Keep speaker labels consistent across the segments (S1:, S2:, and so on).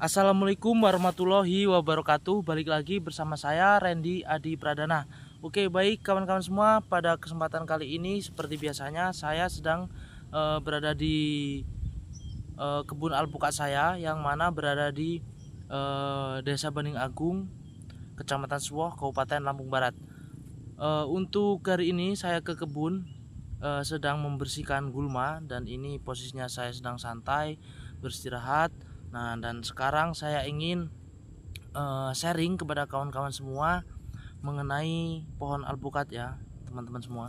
S1: Assalamualaikum warahmatullahi wabarakatuh. Balik lagi bersama saya Randy Adi Pradana. Oke, baik kawan-kawan semua, pada kesempatan kali ini seperti biasanya saya sedang berada di kebun alpukat saya yang mana berada di Desa Bening Agung, Kecamatan Suwoh, Kabupaten Lampung Barat. Untuk hari ini saya ke kebun sedang membersihkan gulma, dan ini posisinya saya sedang santai beristirahat. Nah, dan sekarang saya ingin sharing kepada kawan-kawan semua mengenai pohon alpukat ya, teman-teman semua.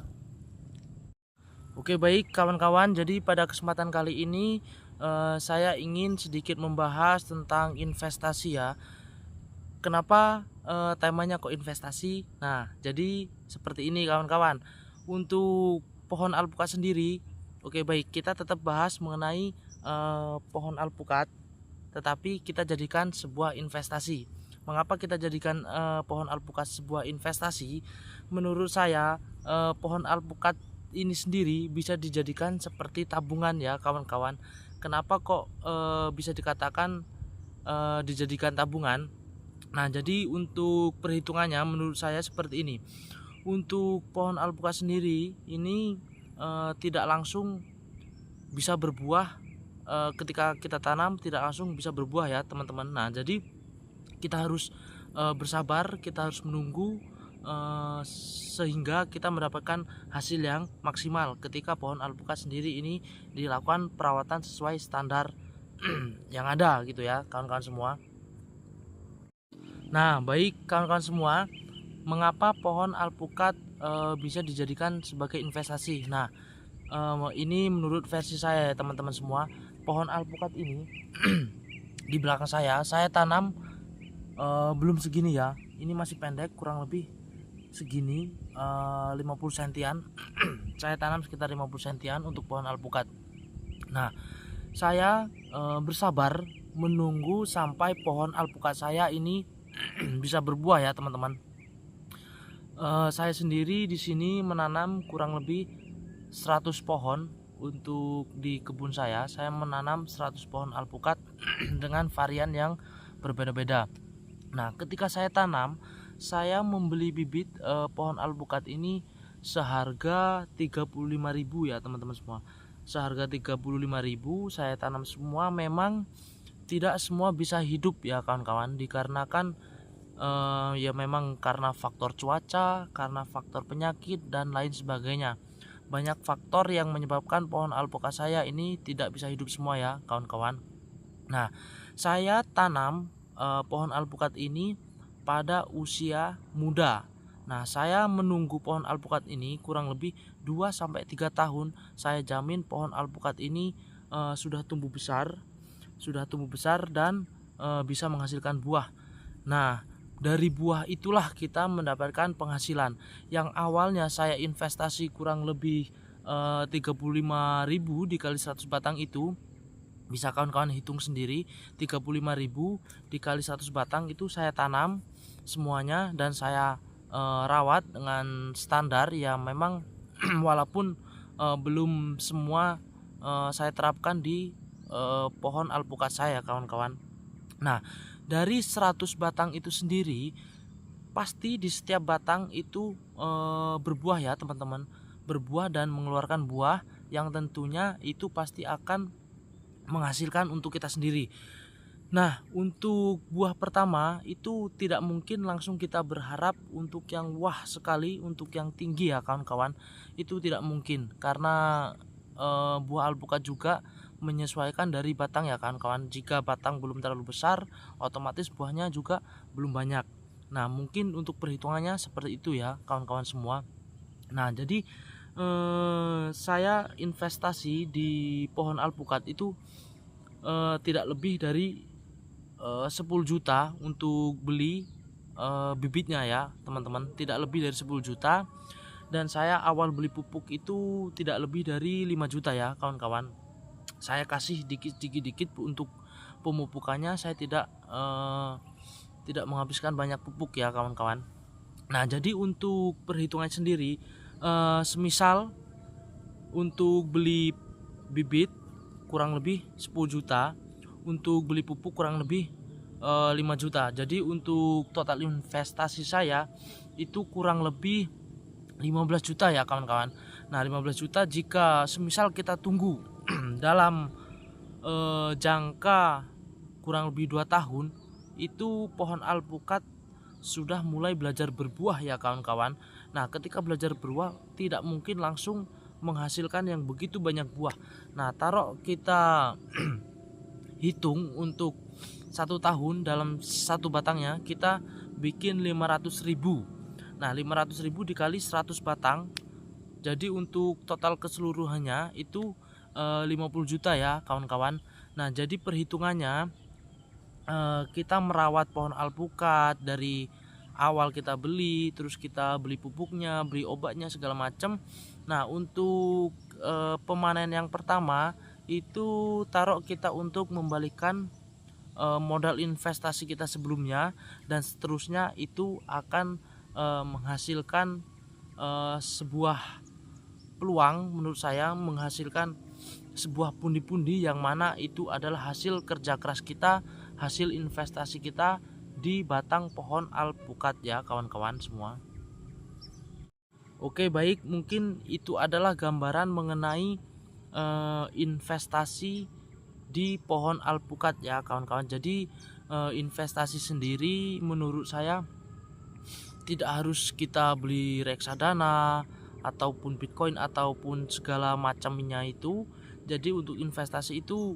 S1: Oke, baik kawan-kawan, jadi pada kesempatan kali ini saya ingin sedikit membahas tentang investasi ya. Kenapa temanya kok investasi? Nah, jadi seperti ini kawan-kawan. Untuk pohon alpukat sendiri, oke baik, kita tetap bahas mengenai pohon alpukat, tetapi kita jadikan sebuah investasi. Mengapa kita jadikan pohon alpukat sebuah investasi? Menurut saya pohon alpukat ini sendiri bisa dijadikan seperti tabungan ya kawan-kawan. Kenapa kok bisa dikatakan dijadikan tabungan? Nah, jadi untuk perhitungannya menurut saya seperti ini. Untuk pohon alpukat sendiri ini tidak langsung bisa berbuah ketika kita tanam, tidak langsung bisa berbuah ya teman-teman. Nah, jadi kita harus bersabar, kita harus menunggu sehingga kita mendapatkan hasil yang maksimal ketika pohon alpukat sendiri ini dilakukan perawatan sesuai standar yang ada gitu ya kawan-kawan semua. Nah, baik kawan-kawan semua, mengapa pohon alpukat bisa dijadikan sebagai investasi? Nah, ini menurut versi saya ya teman-teman semua. Pohon alpukat ini di belakang saya tanam belum segini ya. Ini masih pendek, kurang lebih segini 50 sentian. Saya tanam sekitar 50 sentian untuk pohon alpukat. Nah, saya bersabar menunggu sampai pohon alpukat saya ini bisa berbuah ya teman-teman. Saya sendiri di sini menanam kurang lebih 100 pohon. Untuk di kebun saya menanam 100 pohon alpukat dengan varian yang berbeda-beda. Nah, ketika saya tanam, saya membeli bibit pohon alpukat ini seharga 35.000 ya teman-teman semua. Seharga 35.000 saya tanam semua. Memang tidak semua bisa hidup ya kawan-kawan, dikarenakan ya memang karena faktor cuaca, karena faktor penyakit dan lain sebagainya. Banyak faktor yang menyebabkan pohon alpukat saya ini tidak bisa hidup semua ya kawan-kawan. Nah, saya tanam pohon alpukat ini pada usia muda. Nah, saya menunggu pohon alpukat ini kurang lebih 2-3 tahun. Saya jamin pohon alpukat ini sudah tumbuh besar dan bisa menghasilkan buah. Nah, dari buah itulah kita mendapatkan penghasilan. Yang awalnya saya investasi kurang lebih 35.000 dikali 100 batang itu, bisa kawan-kawan hitung sendiri. 35.000 dikali 100 batang itu saya tanam semuanya, dan saya rawat dengan standar yang memang walaupun belum semua saya terapkan di pohon alpukat saya kawan-kawan. Nah, dari 100 batang itu sendiri, pasti di setiap batang itu berbuah ya teman-teman. Berbuah dan mengeluarkan buah yang tentunya itu pasti akan menghasilkan untuk kita sendiri. Nah, untuk buah pertama itu tidak mungkin langsung kita berharap untuk yang wah sekali, untuk yang tinggi ya kawan-kawan. Itu tidak mungkin, karena buah alpukat juga menyesuaikan dari batang ya kawan-kawan. Jika batang belum terlalu besar, otomatis buahnya juga belum banyak. Nah, mungkin untuk perhitungannya seperti itu ya kawan-kawan semua. Nah, jadi saya investasi di pohon alpukat itu tidak lebih dari 10 juta untuk beli bibitnya ya teman-teman. Tidak lebih dari 10 juta. Dan saya awal beli pupuk itu tidak lebih dari 5 juta ya kawan-kawan. Saya kasih dikit-dikit untuk pemupukannya. Saya tidak menghabiskan banyak pupuk ya kawan-kawan. Nah, jadi untuk perhitungan sendiri, semisal untuk beli bibit kurang lebih 10 juta, untuk beli pupuk kurang lebih 5 juta. Jadi untuk total investasi saya itu kurang lebih 15 juta ya kawan-kawan. Nah 15 juta jika semisal kita tunggu dalam jangka kurang lebih 2 tahun, itu pohon alpukat sudah mulai belajar berbuah ya kawan-kawan. Nah ketika belajar berbuah tidak mungkin langsung menghasilkan yang begitu banyak buah. Nah taruh kita hitung untuk 1 tahun dalam satu batangnya kita bikin 500.000. Nah 500.000 dikali 100 batang, jadi untuk total keseluruhannya itu 50 juta ya kawan-kawan. Nah jadi perhitungannya kita merawat pohon alpukat dari awal kita beli, terus kita beli pupuknya, beli obatnya segala macam. Nah untuk pemanen yang pertama itu taruh kita untuk membalikan modal investasi kita sebelumnya, dan seterusnya itu akan menghasilkan sebuah peluang, menurut saya menghasilkan sebuah pundi-pundi yang mana itu adalah hasil kerja keras kita, hasil investasi kita di batang pohon alpukat ya kawan-kawan semua. Oke baik, mungkin itu adalah gambaran mengenai investasi di pohon alpukat ya kawan-kawan. Jadi investasi sendiri menurut saya tidak harus kita beli reksadana ataupun bitcoin ataupun segala macamnya itu. Jadi untuk investasi itu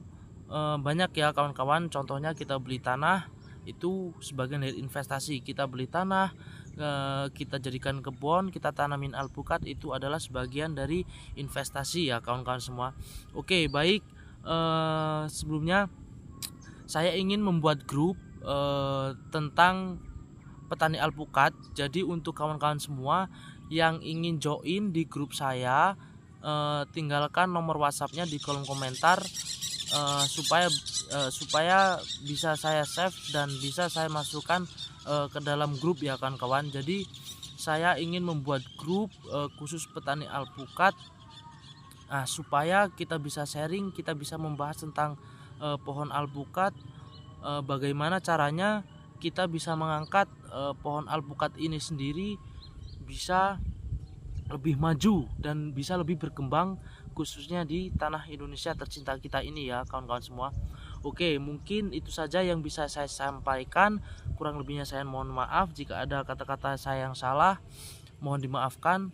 S1: banyak ya kawan-kawan. Contohnya kita beli tanah, itu sebagian dari investasi. Kita beli tanah, kita jadikan kebun, kita tanamin alpukat, itu adalah sebagian dari investasi ya kawan-kawan semua. Oke baik, sebelumnya saya ingin membuat grup tentang petani alpukat. Jadi untuk kawan-kawan semua yang ingin join di grup saya, tinggalkan nomor WhatsAppnya di kolom komentar supaya bisa saya save dan bisa saya masukkan ke dalam grup ya kawan-kawan. Jadi saya ingin membuat grup khusus petani alpukat, supaya kita bisa sharing, kita bisa membahas tentang pohon alpukat, bagaimana caranya kita bisa mengangkat pohon alpukat ini sendiri bisa lebih maju dan bisa lebih berkembang, khususnya di tanah Indonesia tercinta kita ini ya kawan-kawan semua. Oke, mungkin itu saja yang bisa saya sampaikan. Kurang lebihnya saya mohon maaf jika ada kata-kata saya yang salah, mohon dimaafkan.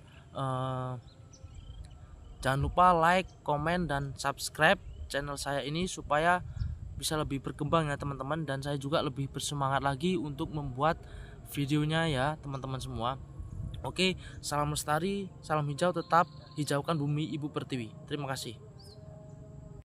S1: Jangan lupa like, komen, dan subscribe channel saya ini supaya bisa lebih berkembang ya teman-teman, dan saya juga lebih bersemangat lagi untuk membuat videonya ya teman-teman semua. Oke, salam lestari, salam hijau, tetap hijaukan bumi Ibu Pertiwi. Terima kasih.